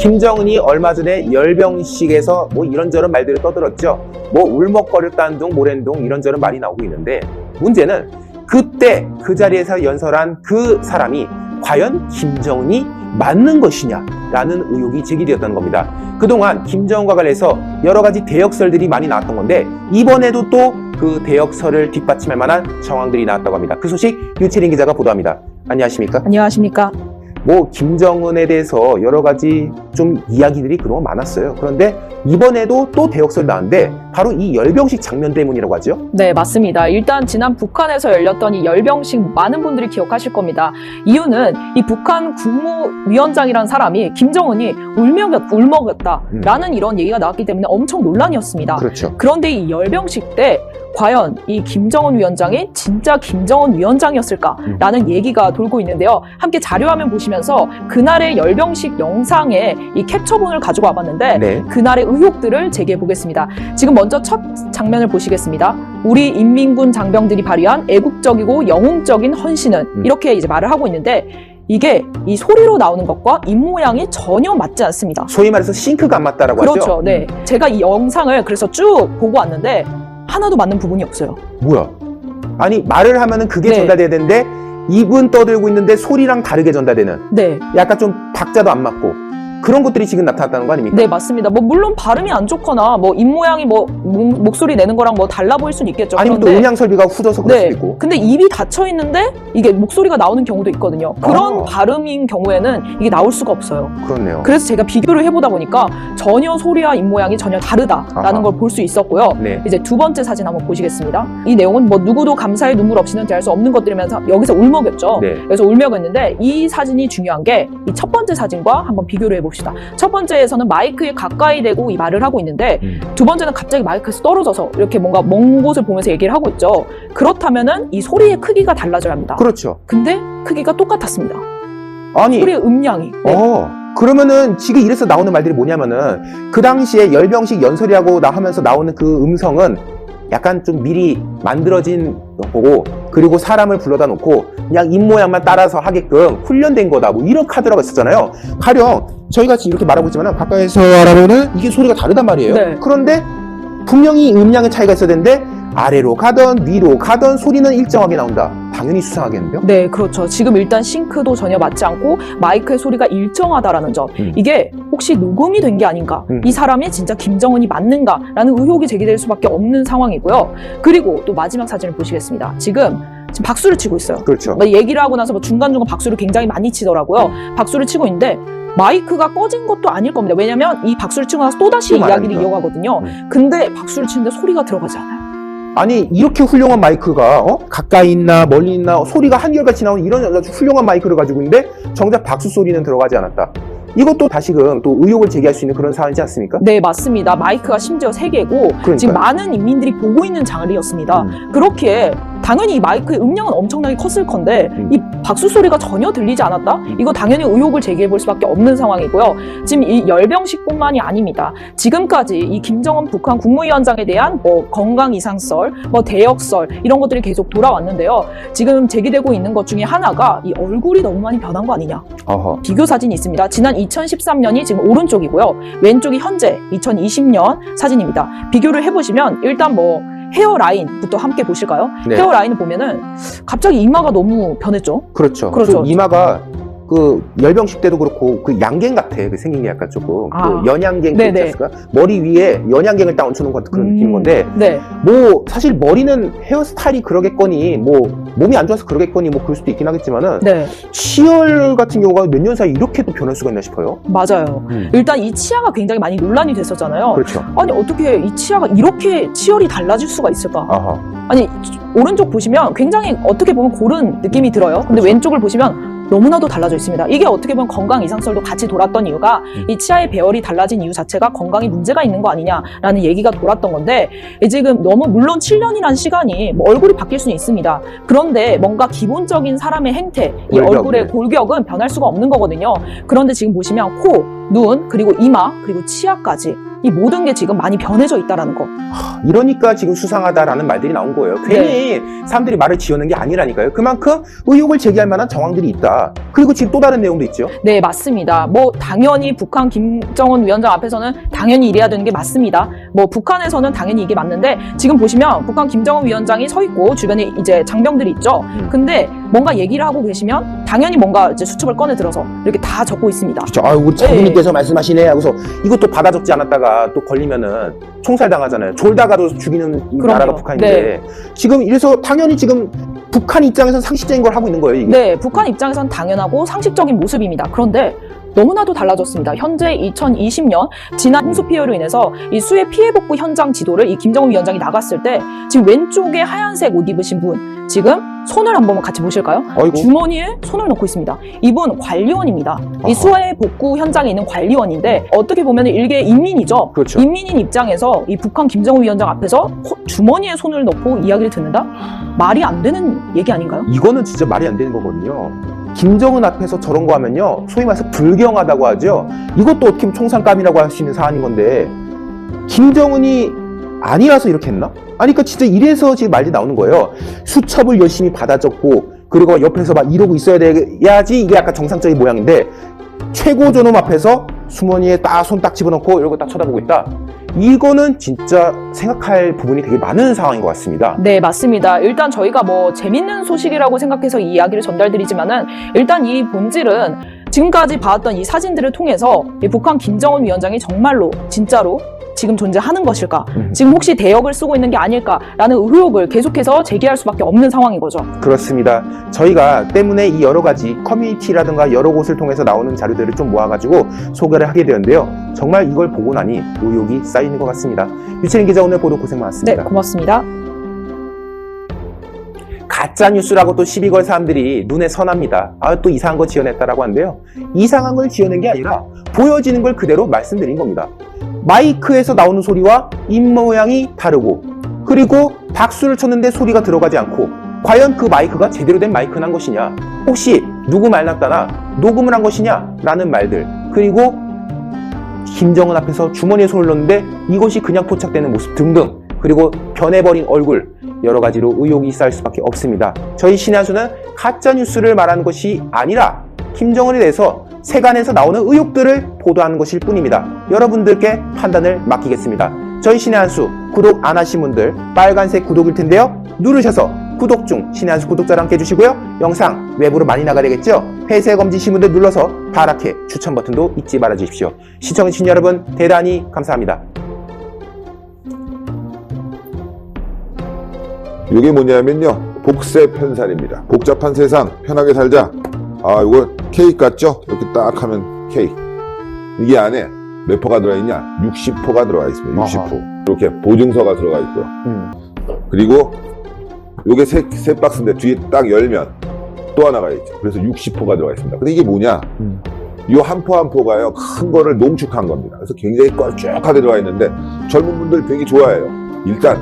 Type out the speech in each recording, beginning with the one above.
김정은이 얼마 전에 열병식에서 뭐 이런저런 말들을 떠들었죠. 뭐 울먹거렸다는 둥 모랜둥 이런저런 말이 나오고 있는데, 문제는 그때 그 자리에서 연설한 그 사람이 과연 김정은이 맞는 것이냐라는 의혹이 제기되었다는 겁니다. 그동안 김정은과 관련해서 여러 가지 대역설들이 많이 나왔던 건데, 이번에도 또 그 대역설을 뒷받침할 만한 정황들이 나왔다고 합니다. 그 소식 유채린 기자가 보도합니다. 안녕하십니까? 안녕하십니까? 뭐 김정은에 대해서 여러 가지 좀 이야기들이 그동안 많았어요. 그런데 이번에도 또 대역설이 나왔는데 바로 이 열병식 장면 때문이라고 하죠? 네, 맞습니다. 일단 지난 북한에서 열렸던 이 열병식 많은 분들이 기억하실 겁니다. 이유는 이 북한 국무위원장이라는 사람이 김정은이 울먹였다라는 이런 얘기가 나왔기 때문에 엄청 논란이었습니다. 그렇죠. 그런데 이 열병식 때 과연 이 김정은 위원장이 진짜 김정은 위원장이었을까라는 얘기가 돌고 있는데요. 함께 자료화면 보시면서 그날의 열병식 영상의 이 캡처본을 가지고 와봤는데, 네. 그날의 의혹들을 제기해 보겠습니다. 지금 먼저 첫 장면을 보시겠습니다. 우리 인민군 장병들이 발휘한 애국적이고 영웅적인 헌신은, 이렇게 이제 말을 하고 있는데, 이게 이 소리로 나오는 것과 입모양이 전혀 맞지 않습니다. 소위 말해서 싱크가 안 맞다라고 하죠? 그렇죠. 네. 제가 이 영상을 그래서 쭉 보고 왔는데 하나도 맞는 부분이 없어요. 뭐야? 아니 말을 하면은 그게 네. 전달돼야 되는데 입은 떠들고 있는데 소리랑 다르게 전달되는, 네. 약간 좀 박자도 안 맞고 그런 것들이 지금 나타났다는 거 아닙니까? 네, 맞습니다. 뭐 물론 발음이 안 좋거나 뭐 입모양이 뭐 목소리 내는 거랑 뭐 달라 보일 수는 있겠죠. 아니면 또 음향 설비가 후져서 그럴 수도 있고. 근데 입이 닫혀 있는데 이게 목소리가 나오는 경우도 있거든요. 그런 발음인 경우에는 이게 나올 수가 없어요. 그렇네요. 그래서 제가 비교를 해보다 보니까 전혀 소리와 입모양이 전혀 다르다라는 걸 볼 수 있었고요. 네. 이제 두 번째 사진 한번 보시겠습니다. 이 내용은 뭐 누구도 감사의 눈물 없이는 대할 수 없는 것들이면서 여기서 울먹였죠. 네. 그래서 울먹였는데 이 사진이 중요한 게 이 첫 번째 사진과 한번 비교를 해봅시다. 첫 번째에서는 마이크에 가까이 대고 이 말을 하고 있는데, 두 번째는 갑자기 마이크에서 떨어져서 이렇게 뭔가 먼 곳을 보면서 얘기를 하고 있죠. 그렇다면은 이 소리의 크기가 달라져야 합니다. 그렇죠. 근데 크기가 똑같았습니다. 아니 소리의 음량이. 네. 그러면은 지금 이래서 나오는 말들이 뭐냐면은 그 당시에 열병식 연설이라고 하면서 나오는 그 음성은 약간 좀 미리 만들어진 거고, 그리고 사람을 불러다 놓고 그냥 입모양만 따라서 하게끔 훈련된 거다, 뭐 이런 카드라고 있었잖아요. 가령 저희가 지금 이렇게 말하고 있지만 가까이서 알아보면 이게 소리가 다르단 말이에요. 네. 그런데 분명히 음량의 차이가 있어야 되는데 아래로 가던 위로 가던 소리는 일정하게 나온다. 당연히 수상하겠는데요? 네, 그렇죠. 지금 일단 싱크도 전혀 맞지 않고 마이크의 소리가 일정하다라는 점. 이게 혹시 녹음이 된 게 아닌가? 이 사람이 진짜 김정은이 맞는가라는 의혹이 제기될 수밖에 없는 상황이고요. 그리고 또 마지막 사진을 보시겠습니다. 지금 박수를 치고 있어요. 그렇죠. 얘기를 하고 나서 뭐 중간중간 박수를 굉장히 많이 치더라고요. 박수를 치고 있는데 마이크가 꺼진 것도 아닐 겁니다. 왜냐면 이 박수를 치고 나서 또다시 이야기를 이어가거든요. 근데 박수를 치는데 소리가 들어가지 않아요. 아니 이렇게 훌륭한 마이크가 가까이 있나 멀리 있나 소리가 한결같이 나오는 이런 아주 훌륭한 마이크를 가지고 있는데 정작 박수 소리는 들어가지 않았다. 이것도 다시금 또 의혹을 제기할 수 있는 그런 상황이지 않습니까? 네, 맞습니다. 마이크가 심지어 3개고 그러니까요. 지금 많은 인민들이 보고 있는 자리였습니다. 그렇기에 당연히 이 마이크의 음량은 엄청나게 컸을 건데 이 박수 소리가 전혀 들리지 않았다? 이거 당연히 의혹을 제기해 볼 수밖에 없는 상황이고요. 지금 이 열병식뿐만이 아닙니다. 지금까지 이 김정은 북한 국무위원장에 대한 뭐 건강 이상설, 뭐 대역설 이런 것들이 계속 돌아왔는데요. 지금 제기되고 있는 것 중에 하나가 이 얼굴이 너무 많이 변한 거 아니냐? 어허. 비교 사진이 있습니다. 지난 2013년이 지금 오른쪽이고요. 왼쪽이 현재 2020년 사진입니다. 비교를 해보시면 일단 뭐 헤어라인부터 함께 보실까요? 네. 헤어라인을 보면은 갑자기 이마가 너무 변했죠? 그렇죠. 그렇죠. 그 이마가 그 열병식 때도 그렇고 그 양갱 같아. 그 생긴 게 약간 조금 그 연양갱 있지 않습니까? 머리 위에 연양갱을 딱 얹혀놓은 그런 느낌인 건데, 네. 뭐 사실 머리는 헤어스타일이 그러겠거니 뭐 몸이 안 좋아서 그러겠거니 뭐 그럴 수도 있긴 하겠지만은 네. 치열 같은 경우가 몇 년 사이 이렇게 또 변할 수가 있나 싶어요. 맞아요. 일단 이 치아가 굉장히 많이 논란이 됐었잖아요. 그렇죠. 아니 어떻게 이 치아가 이렇게 치열이 달라질 수가 있을까? 아하. 아니 오른쪽 보시면 굉장히 어떻게 보면 고른 느낌이 들어요. 근데 그렇죠. 왼쪽을 보시면 너무나도 달라져 있습니다. 이게 어떻게 보면 건강 이상설도 같이 돌았던 이유가 이 치아의 배열이 달라진 이유 자체가 건강에 문제가 있는 거 아니냐라는 얘기가 돌았던 건데, 지금 너무 물론 7년이라는 시간이 뭐 얼굴이 바뀔 수는 있습니다. 그런데 뭔가 기본적인 사람의 행태, 이 골격, 얼굴의 네. 골격은 변할 수가 없는 거거든요. 그런데 지금 보시면 코, 눈, 그리고 이마, 그리고 치아까지 이 모든 게 지금 많이 변해져 있다라는 거. 이러니까 지금 수상하다라는 말들이 나온 거예요. 괜히 사람들이 말을 지어낸 게 아니라니까요. 그만큼 의혹을 제기할 만한 정황들이 있다. 그리고 지금 또 다른 내용도 있죠. 네, 맞습니다. 뭐 당연히 북한 김정은 위원장 앞에서는 당연히 이래야 되는 게 맞습니다. 뭐 북한에서는 당연히 이게 맞는데 지금 보시면 북한 김정은 위원장이 서 있고 주변에 이제 장병들이 있죠. 근데 뭔가 얘기를 하고 계시면 당연히 뭔가 이제 수첩을 꺼내 들어서 이렇게 다 적고 있습니다. 그렇죠. 우리 장군님께서 말씀하시네 하고서 이것도 받아 적지 않았다가 또 걸리면은 총살 당하잖아요. 졸다가도 죽이는 이 나라가 북한인데 지금 이래서 당연히 지금 북한 입장에서는 상식적인 걸 하고 있는 거예요. 이게. 네, 북한 입장에서는 당연하고 상식적인 모습입니다. 그런데 너무나도 달라졌습니다. 현재 2020년 지난 홍수 피해로 인해서 이 수해 피해 복구 현장 지도를 이 김정은 위원장이 나갔을 때 지금 왼쪽에 하얀색 옷 입으신 분 지금 손을 한번 같이 보실까요? 아이고. 주머니에 손을 넣고 있습니다. 이분 관리원입니다. 아하. 이 수해 복구 현장에 있는 관리원인데 어떻게 보면 일개 인민이죠. 그렇죠. 인민인 입장에서 이 북한 김정은 위원장 앞에서 주머니에 손을 넣고 이야기를 듣는다? 말이 안 되는 얘기 아닌가요? 이거는 진짜 말이 안 되는 거거든요. 김정은 앞에서 저런 거 하면요, 소위 말해서 불경하다고 하죠. 이것도 어떻게 보면 총상감이라고 할 수 있는 사안인 건데 김정은이 아니라서 이렇게 했나? 아니, 그러니까 진짜 이래서 지금 말이 나오는 거예요. 수첩을 열심히 받아 적고 그리고 옆에서 막 이러고 있어야 돼야지 이게 약간 정상적인 모양인데 최고 존엄 앞에서 주머니에 손 딱 집어넣고 이러고 딱 쳐다보고 있다. 이거는 진짜 생각할 부분이 되게 많은 상황인 것 같습니다. 네, 맞습니다. 일단 저희가 뭐 재밌는 소식이라고 생각해서 이 이야기를 전달드리지만은 일단 이 본질은 지금까지 봐왔던 이 사진들을 통해서 이 북한 김정은 위원장이 정말로 진짜로 지금 존재하는 것일까? 지금 혹시 대역을 쓰고 있는 게 아닐까라는 의혹을 계속해서 제기할 수밖에 없는 상황인 거죠. 그렇습니다. 저희가 때문에 이 여러 가지 커뮤니티라든가 여러 곳을 통해서 나오는 자료들을 좀 모아가지고 소개를 하게 되었는데요. 정말 이걸 보고 나니 의혹이 쌓이는 것 같습니다. 유채린 기자 오늘 보도 고생 많았습니다. 네, 고맙습니다. 가짜 뉴스라고 또 시비 걸 사람들이 눈에 선합니다. 또 이상한 거 지어냈다라고 하는데요. 이상한 걸 지어낸 게 아니라 보여지는 걸 그대로 말씀드린 겁니다. 마이크에서 나오는 소리와 입 모양이 다르고 그리고 박수를 쳤는데 소리가 들어가지 않고 과연 그 마이크가 제대로 된 마이크는 한 것이냐, 혹시 누구 말났다나 녹음을 한 것이냐 라는 말들, 그리고 김정은 앞에서 주머니에 손을 넣는데 이것이 그냥 포착되는 모습 등등, 그리고 변해버린 얼굴, 여러 가지로 의혹이 쌓일 수밖에 없습니다. 저희 신의 한 수는 가짜뉴스를 말하는 것이 아니라 김정은에 대해서 세간에서 나오는 의혹들을 보도하는 것일 뿐입니다. 여러분들께 판단을 맡기겠습니다. 저희 신의 한 수 구독 안 하신 분들 빨간색 구독일 텐데요. 누르셔서 구독 중 신의 한 수 구독자랑 함께 해주시고요. 영상 외부로 많이 나가야겠죠? 폐쇄 금지신 분들 눌러서 파랗게 추천 버튼도 잊지 말아 주십시오. 시청해주신 여러분 대단히 감사합니다. 이게 뭐냐면요, 복세 편살입니다. 복잡한 세상 편하게 살자. 이거 케이크 같죠? 이렇게 딱 하면 케이크. 이게 안에 몇 포가 들어있냐? 60포가 들어가 있습니다. 60포. 이렇게 보증서가 들어가 있고요. 그리고 요게 세 박스인데 뒤에 딱 열면 또 하나가 있죠. 그래서 60포가 들어가 있습니다. 근데 이게 뭐냐? 요 한 포 한 포가요, 큰 거를 농축한 겁니다. 그래서 굉장히 걸쭉하게 들어가 있는데 젊은 분들 되게 좋아해요. 일단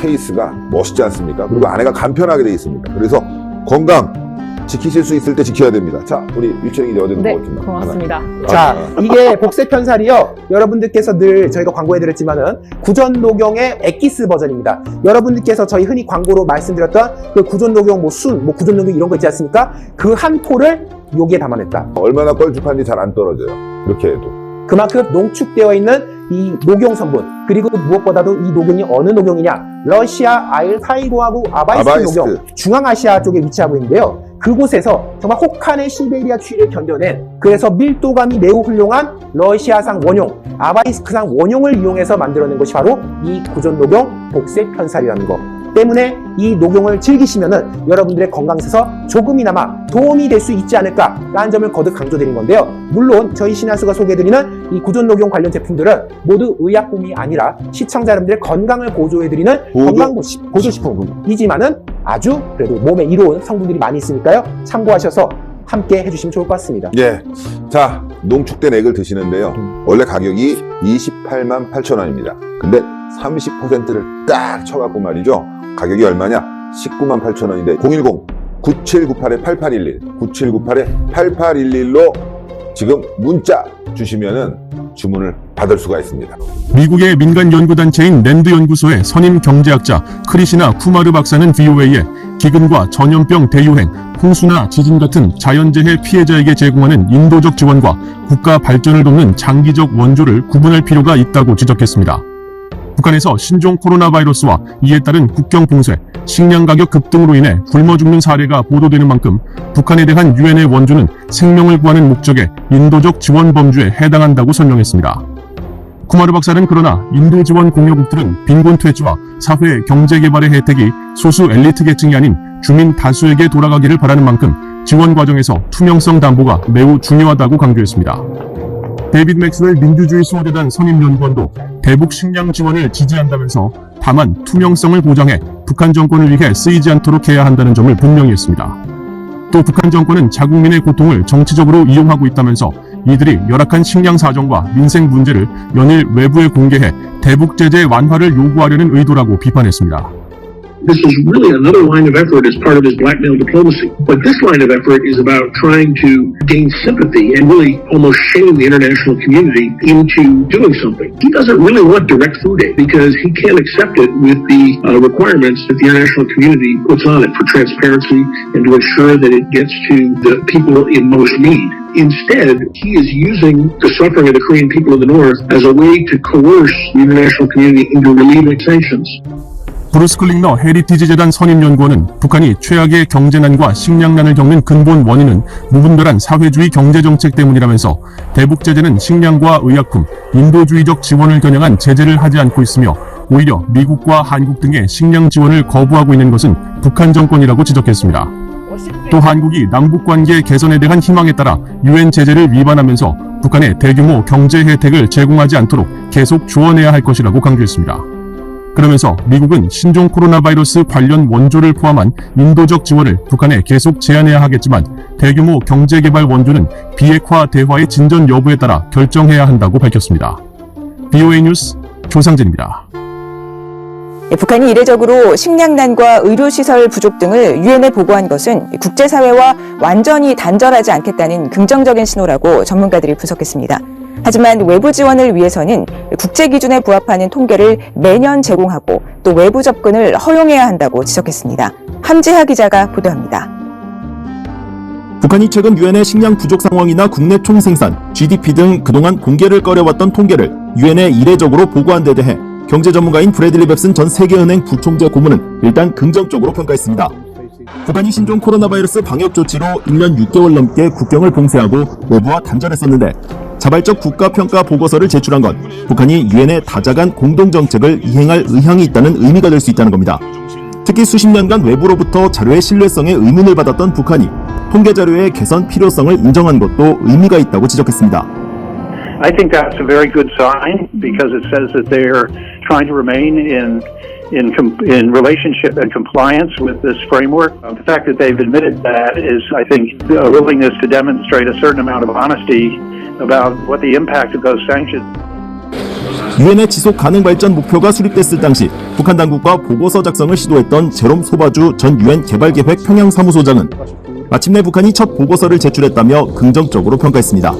케이스가 멋있지 않습니까? 그리고 안에가 간편하게 되어 있습니다. 그래서 건강 지키실 수 있을 때 지켜야 됩니다. 자, 우리 유채링이 어디 네, 먹었습니다. 고맙습니다. 자, 이게 복세 편살이요. 여러분들께서 늘 저희가 광고해드렸지만은 구전녹용의 엑기스 버전입니다. 여러분들께서 저희 흔히 광고로 말씀드렸던 그 구전녹용 구전녹용 이런 거 있지 않습니까? 그 한 포를 여기에 담아냈다. 얼마나 껄쭉한지 잘 안 떨어져요. 이렇게 해도. 그만큼 농축되어 있는 이 녹용 성분, 그리고 무엇보다도 이 녹용이 어느 녹용이냐? 러시아 알카이로하고 아바이스크 녹용, 중앙아시아 쪽에 위치하고 있는데요. 그곳에서 정말 혹한의 시베리아 추위를 견뎌낸, 그래서 밀도감이 매우 훌륭한 러시아산 원용, 아바이스크산 원용을 이용해서 만들어낸 것이 바로 이 구전녹용 복세 편살이라는 거. 때문에 이 녹용을 즐기시면은 여러분들의 건강에 있어서 조금이나마 도움이 될 수 있지 않을까라는 점을 거듭 강조드린 건데요. 물론 저희 신한수가 소개해드리는 이 구전녹용 관련 제품들은 모두 의약품이 아니라 시청자 여러분들의 건강을 보조해드리는 건강 보조식품이지만은 아주 그래도 몸에 이로운 성분들이 많이 있으니까요. 참고하셔서 함께 해주시면 좋을 것 같습니다. 예. 자, 농축된 액을 드시는데요. 원래 가격이 288만 8천 원입니다. 근데 30%를 딱 쳐갖고 말이죠. 가격이 얼마냐? 19만 8천 원인데 010-9798-8811 9798-8811로 지금 문자 주시면은 주문을 받을 수가 있습니다. 미국의 민간 연구단체인 랜드 연구소의 선임 경제학자 크리시나 쿠마르 박사는 VOA에 기근과 전염병 대유행, 홍수나 지진 같은 자연재해 피해자에게 제공하는 인도적 지원과 국가 발전을 돕는 장기적 원조를 구분할 필요가 있다고 지적했습니다. 북한에서 신종 코로나 바이러스와 이에 따른 국경 봉쇄, 식량 가격 급등으로 인해 굶어 죽는 사례가 보도되는 만큼 북한에 대한 유엔의 원조는 생명을 구하는 목적의 인도적 지원 범주에 해당한다고 설명했습니다. 쿠마르 박사는 그러나 인도 지원 공여국들은 빈곤 퇴치와 사회 경제 개발의 혜택이 소수 엘리트 계층이 아닌 주민 다수에게 돌아가기를 바라는 만큼 지원 과정에서 투명성 담보가 매우 중요하다고 강조했습니다. 데이비드 맥스웰 민주주의 수호재단 선임연구원도 대북 식량 지원을 지지한다면서 다만 투명성을 보장해 북한 정권을 위해 쓰이지 않도록 해야 한다는 점을 분명히 했습니다. 또 북한 정권은 자국민의 고통을 정치적으로 이용하고 있다면서 이들이 열악한 식량 사정과 민생 문제를 연일 외부에 공개해 대북 제재 완화를 요구하려는 의도라고 비판했습니다. This is really another line of effort as part of his blackmail diplomacy. But this line of effort is about trying to gain sympathy and really almost shame the international community into doing something. He doesn't really want direct food aid because he can't accept it with the requirements that the international community puts on it for transparency and to ensure that it gets to the people in most need. Instead, he is using the suffering of the Korean people of the North as a way to coerce the international community into relieving sanctions. 브루스 클링너 헤리티지 재단 선임연구원은 북한이 최악의 경제난과 식량난을 겪는 근본 원인은 무분별한 사회주의 경제정책 때문이라면서 대북 제재는 식량과 의약품, 인도주의적 지원을 겨냥한 제재를 하지 않고 있으며 오히려 미국과 한국 등의 식량 지원을 거부하고 있는 것은 북한 정권이라고 지적했습니다. 또 한국이 남북관계 개선에 대한 희망에 따라 유엔 제재를 위반하면서 북한에 대규모 경제 혜택을 제공하지 않도록 계속 조언해야 할 것이라고 강조했습니다. 그러면서 미국은 신종 코로나 바이러스 관련 원조를 포함한 인도적 지원을 북한에 계속 제한해야 하겠지만 대규모 경제개발 원조는 비핵화 대화의 진전 여부에 따라 결정해야 한다고 밝혔습니다. BOA 뉴스 조상진입니다. 북한이 이례적으로 식량난과 의료시설 부족 등을 유엔에 보고한 것은 국제사회와 완전히 단절하지 않겠다는 긍정적인 신호라고 전문가들이 분석했습니다. 하지만 외부 지원을 위해서는 국제 기준에 부합하는 통계를 매년 제공하고 또 외부 접근을 허용해야 한다고 지적했습니다. 함지하 기자가 보도합니다. 북한이 최근 유엔의 식량 부족 상황이나 국내 총생산, GDP 등 그동안 공개를 꺼려왔던 통계를 유엔에 이례적으로 보고한 데 대해 경제 전문가인 브래들리 뱁슨 전 세계은행 부총재 고문은 일단 긍정적으로 평가했습니다. 북한이 신종 코로나 바이러스 방역 조치로 1년 6개월 넘게 국경을 봉쇄하고 외부와 단절했었는데 자발적 국가평가 보고서를 제출한 건 북한이 유엔의 다자간 공동정책을 이행할 의향이 있다는 의미가 될 수 있다는 겁니다. 특히 수십 년간 외부로부터 자료의 신뢰성에 의문을 받았던 북한이 통계 자료의 개선 필요성을 인정한 것도 의미가 있다고 지적했습니다. I think that's a very good sign because it says that they're trying to remain in relationship and compliance with this framework. The fact that they've admitted that is, I think, a willingness to demonstrate a certain amount of honesty about what the impact of those sanctions. 유엔의 지속 가능 발전 목표가 수립됐을 당시 북한 당국과 보고서 작성을 시도했던 제롬 소바주 전 유엔 개발계획 평양 사무소장은 마침내 북한이 첫 보고서를 제출했다며 긍정적으로 평가했습니다.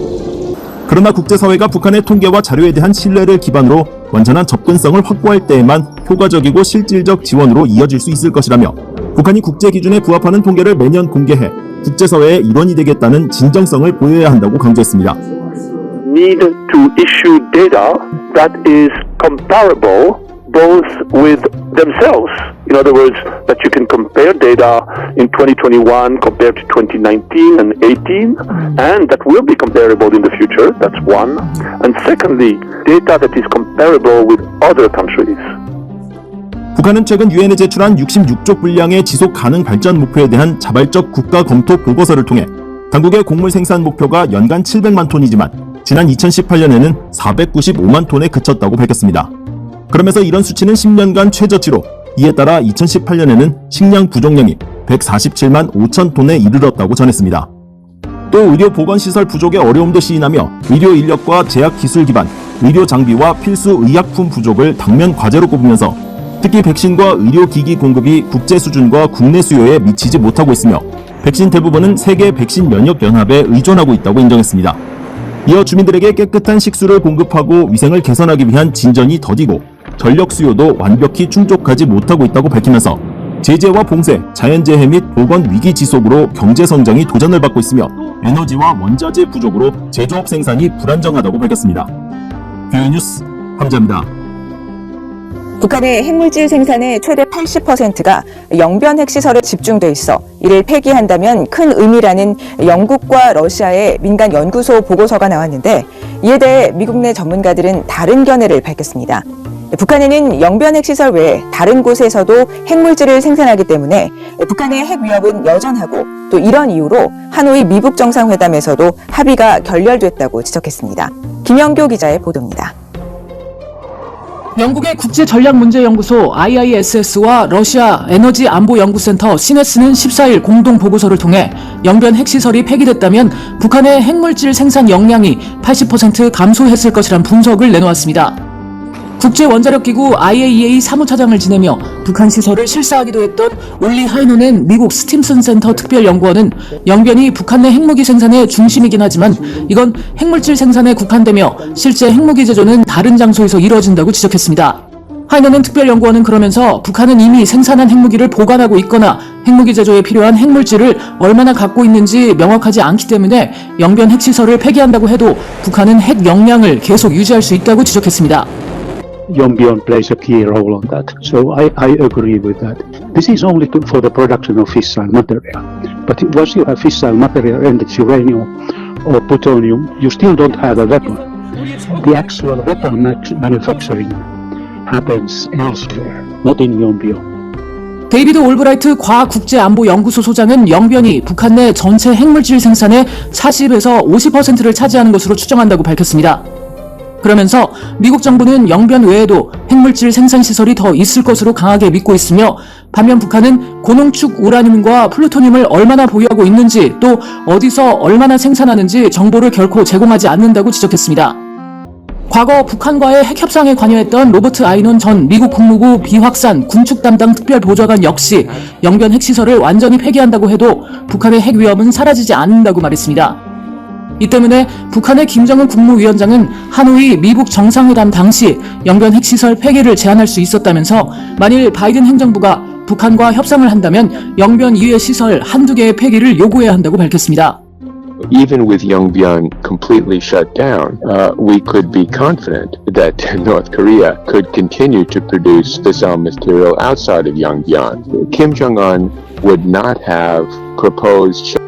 그러나 국제사회가 북한의 통계와 자료에 대한 신뢰를 기반으로 완전한 접근성을 확보할 때에만 효과적이고 실질적 지원으로 이어질 수 있을 것이라며 북한이 국제 기준에 부합하는 통계를 매년 공개해 국제사회의 일원이 되겠다는 진정성을 보여야 한다고 강조했습니다. Need to issue data that is comparable both with themselves. In other words, that you can compare data in 2021 compared to 2019 and 18, and that will be comparable in the future. That's one. And secondly, data that is comparable with other countries. 북한은 최근 유엔에 제출한 66조 분량의 지속 가능 발전 목표에 대한 자발적 국가 검토 보고서를 통해 당국의 곡물 생산 목표가 연간 700만 톤이지만 지난 2018년에는 495만 톤에 그쳤다고 밝혔습니다. 그러면서 이런 수치는 10년간 최저치로 이에 따라 2018년에는 식량 부족량이 147만 5천 톤에 이르렀다고 전했습니다. 또 의료 보건시설 부족의 어려움도 시인하며 의료 인력과 제약 기술 기반, 의료 장비와 필수 의약품 부족을 당면 과제로 꼽으면서 특히 백신과 의료기기 공급이 국제 수준과 국내 수요에 미치지 못하고 있으며 백신 대부분은 세계 백신 면역 연합에 의존하고 있다고 인정했습니다. 이어 주민들에게 깨끗한 식수를 공급하고 위생을 개선하기 위한 진전이 더디고 전력 수요도 완벽히 충족하지 못하고 있다고 밝히면서 제재와 봉쇄, 자연재해 및 보건 위기 지속으로 경제 성장이 도전을 받고 있으며 에너지와 원자재 부족으로 제조업 생산이 불안정하다고 밝혔습니다. 뷰 뉴스 함자입니다. 북한의 핵물질 생산의 최대 80%가 영변 핵시설에 집중돼 있어 이를 폐기한다면 큰 의미라는 영국과 러시아의 민간 연구소 보고서가 나왔는데 이에 대해 미국 내 전문가들은 다른 견해를 밝혔습니다. 북한에는 영변 핵시설 외에 다른 곳에서도 핵물질을 생산하기 때문에 북한의 핵 위협은 여전하고 또 이런 이유로 하노이 미북 정상회담에서도 합의가 결렬됐다고 지적했습니다. 김영교 기자의 보도입니다. 영국의 국제전략문제연구소 IISS와 러시아 에너지안보연구센터 시네스는 14일 공동 보고서를 통해 영변 핵시설이 폐기됐다면 북한의 핵물질 생산 역량이 80% 감소했을 것이란 분석을 내놓았습니다. 국제원자력기구 IAEA 사무차장을 지내며 북한 시설을 실사하기도 했던 올리 하이노넨 미국 스팀슨 센터 특별연구원은 영변이 북한 내 핵무기 생산의 중심이긴 하지만 이건 핵물질 생산에 국한되며 실제 핵무기 제조는 다른 장소에서 이뤄진다고 지적했습니다. 하이노넨 특별연구원은 그러면서 북한은 이미 생산한 핵무기를 보관하고 있거나 핵무기 제조에 필요한 핵물질을 얼마나 갖고 있는지 명확하지 않기 때문에 영변 핵시설을 폐기한다고 해도 북한은 핵 역량을 계속 유지할 수 있다고 지적했습니다. Yongbyon plays a key role on that. So I agree with that. This is only for the production of fissile material. But once you have fissile material and it's uranium or plutonium, you still don't have a weapon. The actual weapon manufacturing happens elsewhere, not in Yongbyon. 데이비드 올브라이트 과국제안보연구소 소장은 영변이 북한 내 전체 핵물질 생산의 40에서 50%를 차지하는 것으로 추정한다고 밝혔습니다. 그러면서 미국 정부는 영변 외에도 핵물질 생산 시설이 더 있을 것으로 강하게 믿고 있으며 반면 북한은 고농축 우라늄과 플루토늄을 얼마나 보유하고 있는지 또 어디서 얼마나 생산하는지 정보를 결코 제공하지 않는다고 지적했습니다. 과거 북한과의 핵협상에 관여했던 로버트 아이논 전 미국 국무부 비확산 군축 담당 특별보좌관 역시 영변 핵시설을 완전히 폐기한다고 해도 북한의 핵 위협은 사라지지 않는다고 말했습니다. 이 때문에 북한의 김정은 국무위원장은 하노이 미북 정상회담 당시 영변 핵시설 폐기를 제안할 수 있었다면서 만일 바이든 행정부가 북한과 협상을 한다면 영변 이외 시설 한두 개의 폐기를 요구해야 한다고 밝혔습니다. Even with Yongbyon completely shut down, we could be confident that North Korea could continue to produce fissile material outside of Yongbyon. Kim Jong-un would not have proposed